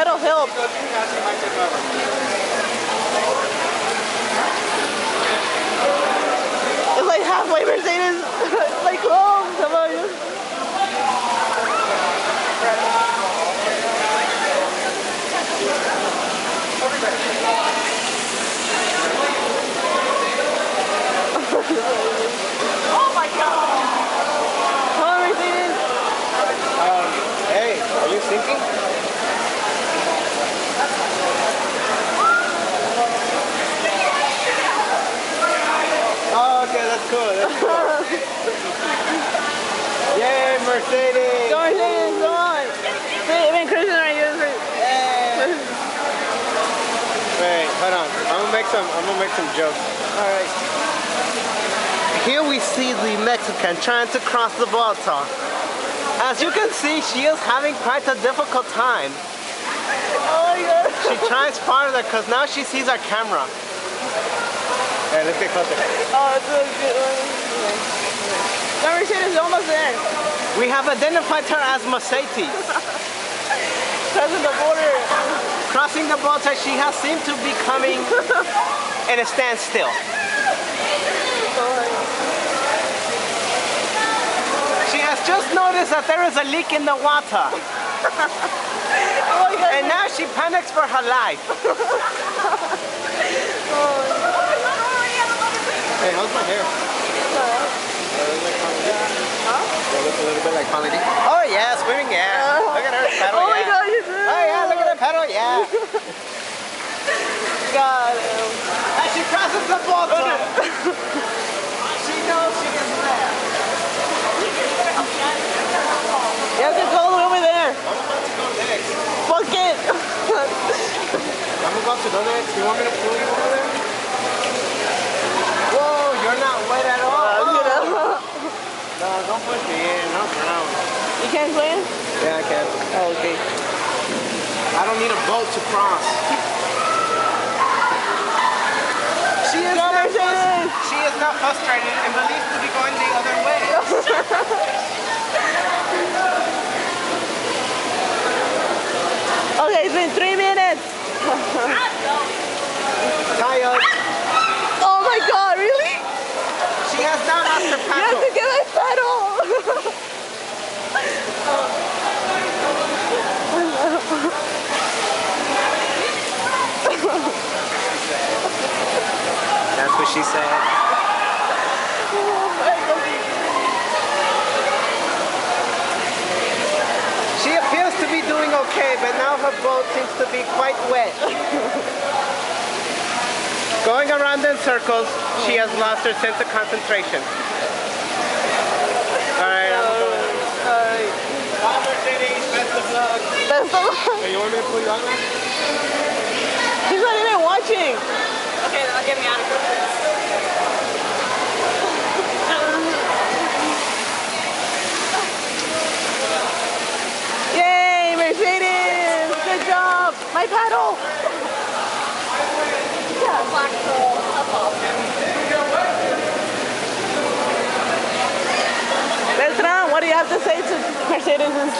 little help. It's like halfway Mercedes. It's like, oh, come on. Oh my God! Come on, Mercedes. Hey, are you sinking? Oh, okay, that's cool. That's cool. Yay, Mercedes! Go Mercedes, come on. Ven, Christian right here. Wait, hold on. I'm gonna make some jokes. Alright. Here we see the Mexican trying to cross the Volta. As you can see, she is having quite a difficult time. Oh my God. She tries farther because now she sees our camera. Hey, let's get closer. Oh, it's a good one. No, Mercedes is almost there. We have identified her as Mercedes. Crossing the border. Crossing the Volta, she has seemed to be coming in a standstill. She has just noticed that there is a leak in the water. Oh my God. And now she panics for her life. Hey, how's my hair? It looks a little bit like Polly D. Oh yeah, swimming, yeah. Look at her paddle, Oh my yeah. God, you did. Oh yeah, look at her paddle, yeah. God. As she crosses the water, she knows she is there. You have to go all the way over there. I'm about to go next. Fuck it. I'm about to go next. You want me to pull you over there? Whoa, you're not wet at all. No, don't push me in. I'll drown. You can't swim? Yeah, I can. Oh, okay. I don't need a boat to cross. She is not frustrated and believes to be going the other way. Okay, it's been 3 minutes. Tired. Oh my God, really? She has not lost her You paddle. have to get my paddle. That's what she said. She appears to be doing okay, but now her boat seems to be quite wet. Going around in circles, she has lost her sense of concentration. Alright, I'm going. Alright. Bye, Mercedes. Best of luck. Best of luck. Hey, you want me to pull you out now? He's not even watching. Okay, that'll get me out of here. Yay, Mercedes! Good job. My paddle. Black hole up off. Beltran, what do you have to say to Mercedes?